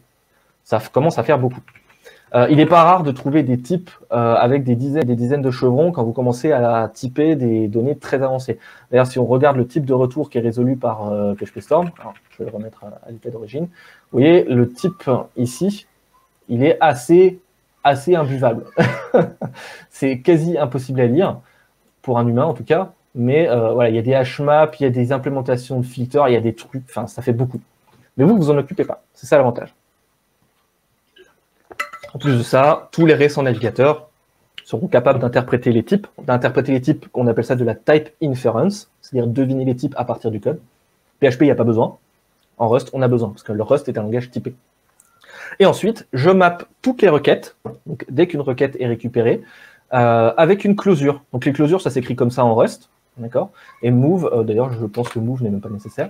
Ça commence à faire beaucoup. Il n'est pas rare de trouver des types avec des dizaines et des dizaines de chevrons quand vous commencez à typer des données très avancées. D'ailleurs, si on regarde le type de retour qui est résolu par PHP Storm, alors, je vais le remettre à l'état d'origine, vous voyez, le type ici, il est assez imbuvable. C'est quasi impossible à lire, pour un humain en tout cas, mais voilà, il y a des hmaps, il y a des implémentations de filters, il y a des trucs, enfin, ça fait beaucoup. Mais vous en occupez pas, c'est ça l'avantage. En plus de ça, tous les récents navigateurs seront capables d'interpréter les types qu'on appelle ça de la type inference, c'est-à-dire deviner les types à partir du code. PHP, il n'y a pas besoin. En Rust, on a besoin, parce que le Rust est un langage typé. Et ensuite, je mappe toutes les requêtes, donc dès qu'une requête est récupérée, avec une closure. Donc les closures, ça s'écrit comme ça en Rust, d'accord. Et move, d'ailleurs, je pense que move n'est même pas nécessaire.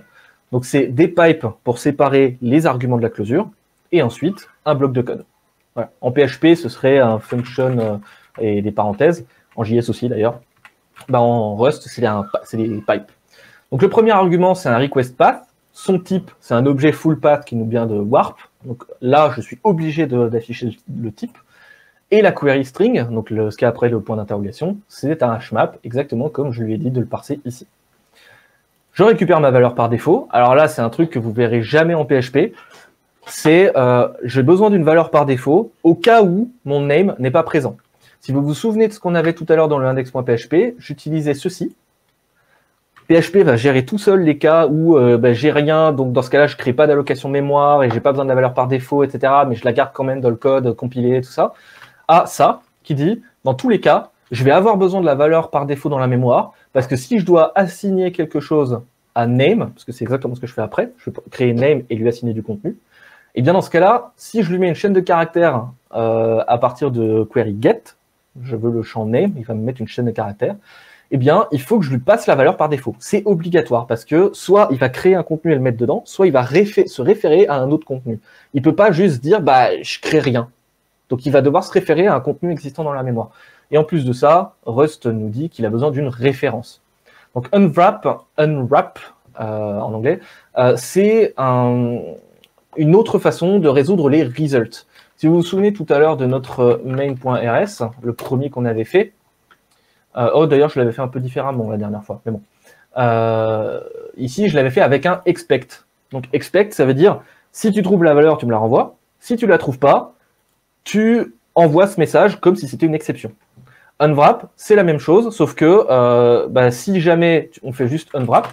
Donc c'est des pipes pour séparer les arguments de la closure, et ensuite un bloc de code. Voilà. En PHP, ce serait un function et des parenthèses. En JS aussi, d'ailleurs. Bah, en Rust, c'est des pipes. Donc, le premier argument, c'est un request path. Son type, c'est un objet full path qui nous vient de Warp. Donc là, je suis obligé d'afficher le type. Et la query string, donc ce qui est après le point d'interrogation, c'est un hmap, exactement comme je lui ai dit de le parser ici. Je récupère ma valeur par défaut. Alors là, c'est un truc que vous verrez jamais en PHP. C'est j'ai besoin d'une valeur par défaut au cas où mon name n'est pas présent. Si vous vous souvenez de ce qu'on avait tout à l'heure dans le index.php, j'utilisais ceci. PHP va gérer tout seul les cas où j'ai rien, donc dans ce cas-là, je ne crée pas d'allocation mémoire et j'ai pas besoin de la valeur par défaut, etc. Mais je la garde quand même dans le code compilé, tout ça. À ça, qui dit, dans tous les cas, je vais avoir besoin de la valeur par défaut dans la mémoire, parce que si je dois assigner quelque chose à name, parce que c'est exactement ce que je fais après, je vais créer name et lui assigner du contenu, et bien dans ce cas-là, si je lui mets une chaîne de caractères à partir de query get, je veux le champ name, il va me mettre une chaîne de caractères, eh bien, il faut que je lui passe la valeur par défaut. C'est obligatoire parce que soit il va créer un contenu et le mettre dedans, soit il va se référer à un autre contenu. Il peut pas juste dire, je crée rien. Donc, il va devoir se référer à un contenu existant dans la mémoire. Et en plus de ça, Rust nous dit qu'il a besoin d'une référence. Donc, unwrap en anglais, c'est une autre façon de résoudre les results. Si vous vous souvenez tout à l'heure de notre main.rs, le premier qu'on avait fait, d'ailleurs, je l'avais fait un peu différemment la dernière fois, mais bon. Ici, je l'avais fait avec un expect. Donc, expect, ça veut dire, si tu trouves la valeur, tu me la renvoies. Si tu la trouves pas, tu envoies ce message comme si c'était une exception. Unwrap, c'est la même chose, sauf que si jamais on fait juste unwrap,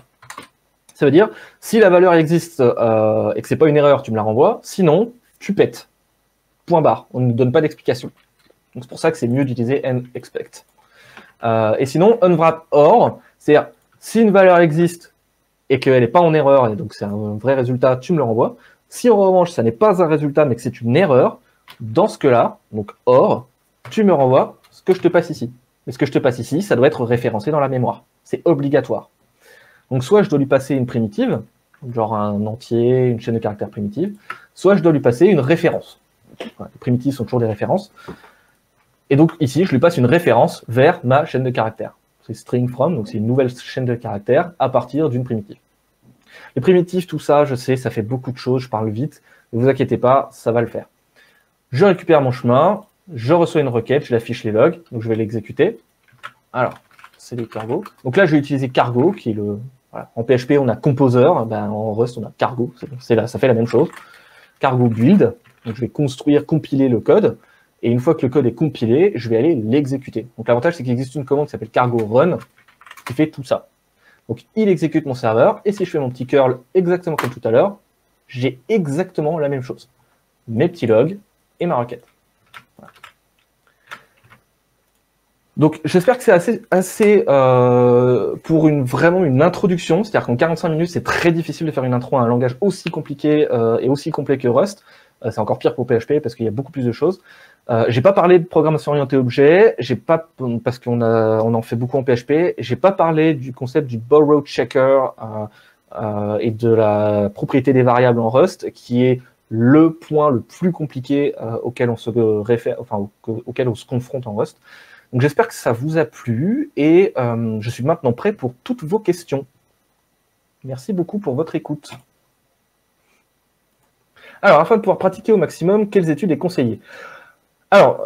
ça veut dire si la valeur existe et que c'est pas une erreur, tu me la renvoies. Sinon, tu pètes. Point barre. On ne donne pas d'explication. Donc c'est pour ça que c'est mieux d'utiliser nExpect. Et sinon, unwrap or, c'est-à-dire si une valeur existe et qu'elle n'est pas en erreur, et donc c'est un vrai résultat, tu me le renvoies. Si en revanche, ça n'est pas un résultat, mais que c'est une erreur, dans ce cas-là, donc or, tu me renvoies ce que je te passe ici. Mais ce que je te passe ici, ça doit être référencé dans la mémoire. C'est obligatoire. Donc soit je dois lui passer une primitive, genre un entier, une chaîne de caractères primitive, soit je dois lui passer une référence. Voilà, les primitives sont toujours des références. Et donc ici, je lui passe une référence vers ma chaîne de caractères. C'est string from, donc c'est une nouvelle chaîne de caractères à partir d'une primitive. Les primitives, tout ça, je sais, ça fait beaucoup de choses, je parle vite, ne vous inquiétez pas, ça va le faire. Je récupère mon chemin, je reçois une requête, je l'affiche les logs, donc je vais l'exécuter. Alors, c'est les cargo. Donc là, je vais utiliser cargo, qui est le... Voilà. En PHP, on a composer, en Rust, on a cargo, là, ça fait la même chose. Cargo build, donc je vais construire, compiler le code, et une fois que le code est compilé, je vais aller l'exécuter. Donc l'avantage, c'est qu'il existe une commande qui s'appelle cargo run, qui fait tout ça. Donc il exécute mon serveur, et si je fais mon petit curl exactement comme tout à l'heure, j'ai exactement la même chose. Mes petits logs et ma requête. Voilà. Donc j'espère que c'est assez pour vraiment une introduction, c'est-à-dire qu'en 45 minutes, c'est très difficile de faire une intro à un langage aussi compliqué et aussi complet que Rust. C'est encore pire pour PHP parce qu'il y a beaucoup plus de choses. J'ai pas parlé de programmation orientée objet, parce qu'on en fait beaucoup en PHP. J'ai pas parlé du concept du borrow checker et de la propriété des variables en Rust, qui est le point le plus compliqué auquel on se réfère, enfin auquel on se confronte en Rust. Donc j'espère que ça vous a plu et je suis maintenant prêt pour toutes vos questions. Merci beaucoup pour votre écoute. Alors, afin de pouvoir pratiquer au maximum, quelles études est conseillées? Alors,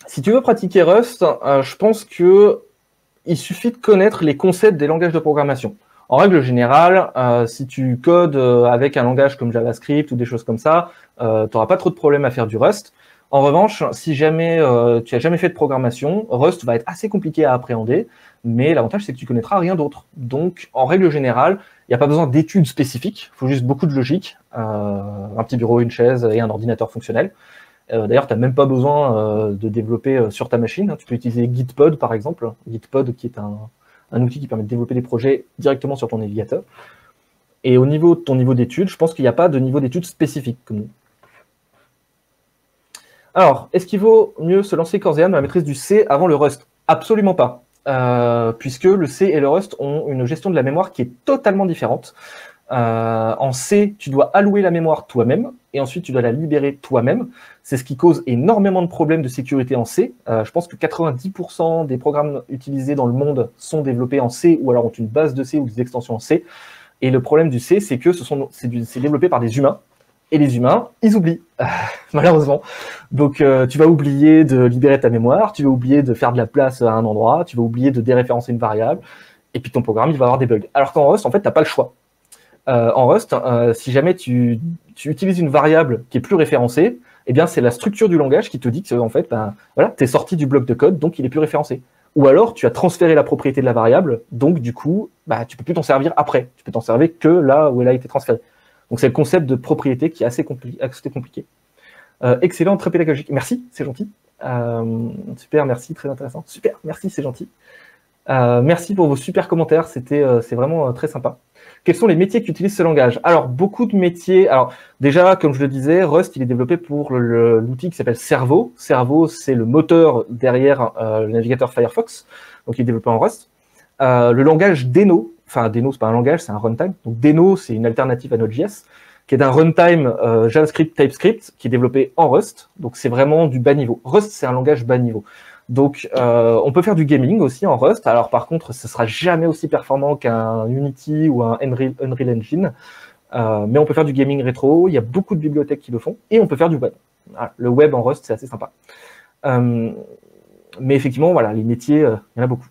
si tu veux pratiquer Rust, je pense qu'il suffit de connaître les concepts des langages de programmation. En règle générale, si tu codes avec un langage comme JavaScript ou des choses comme ça, tu n'auras pas trop de problèmes à faire du Rust. En revanche, si jamais tu n'as jamais fait de programmation, Rust va être assez compliqué à appréhender, mais l'avantage, c'est que tu connaîtras rien d'autre. Donc, en règle générale, il n'y a pas besoin d'études spécifiques, il faut juste beaucoup de logique, un petit bureau, une chaise et un ordinateur fonctionnel. D'ailleurs, tu n'as même pas besoin de développer sur ta machine. Tu peux utiliser Gitpod, par exemple. Gitpod, qui est un outil qui permet de développer des projets directement sur ton navigateur. Et au niveau de ton niveau d'études, je pense qu'il n'y a pas de niveau d'études spécifique comme nous. Alors, est-ce qu'il vaut mieux se lancer corps et âme dans la maîtrise du C avant le Rust? Absolument pas. Puisque le C et le Rust ont une gestion de la mémoire qui est totalement différente. En C, tu dois allouer la mémoire toi-même, et ensuite tu dois la libérer toi-même. C'est ce qui cause énormément de problèmes de sécurité en C. Je pense que 90% des programmes utilisés dans le monde sont développés en C, ou alors ont une base de C ou des extensions en C. Et le problème du C, c'est que c'est développé par des humains, et les humains, ils oublient, malheureusement. Donc tu vas oublier de libérer ta mémoire, tu vas oublier de faire de la place à un endroit, tu vas oublier de déréférencer une variable, et puis ton programme, il va avoir des bugs. Alors qu'en Rust, en fait, tu n'as pas le choix. En Rust, si jamais tu utilises une variable qui est plus référencée, eh bien c'est la structure du langage qui te dit que en fait, voilà, tu es sorti du bloc de code, donc il est plus référencé. Ou alors tu as transféré la propriété de la variable, donc du coup, tu peux plus t'en servir après. Tu peux t'en servir que là où elle a été transférée. Donc c'est le concept de propriété qui est assez compliqué. Excellent, très pédagogique. Merci, c'est gentil. Super, merci, très intéressant. Super, merci, c'est gentil. Merci pour vos super commentaires, c'est vraiment très sympa. Quels sont les métiers qui utilisent ce langage? Alors, beaucoup de métiers. Alors, déjà, comme je le disais, Rust, il est développé pour l'outil qui s'appelle Servo. Servo, c'est le moteur derrière le navigateur Firefox. Donc, il est développé en Rust. Le langage Deno, enfin, Deno, c'est pas un langage, c'est un runtime. Donc, Deno, c'est une alternative à Node.js, qui est un runtime JavaScript, TypeScript, qui est développé en Rust. Donc, c'est vraiment du bas niveau. Rust, c'est un langage bas niveau. Donc, on peut faire du gaming aussi en Rust. Alors, par contre, ce sera jamais aussi performant qu'un Unity ou un Unreal Engine. Mais on peut faire du gaming rétro. Il y a beaucoup de bibliothèques qui le font. Et on peut faire du web. Voilà, le web en Rust, c'est assez sympa. Mais effectivement, voilà, les métiers, il y en a beaucoup.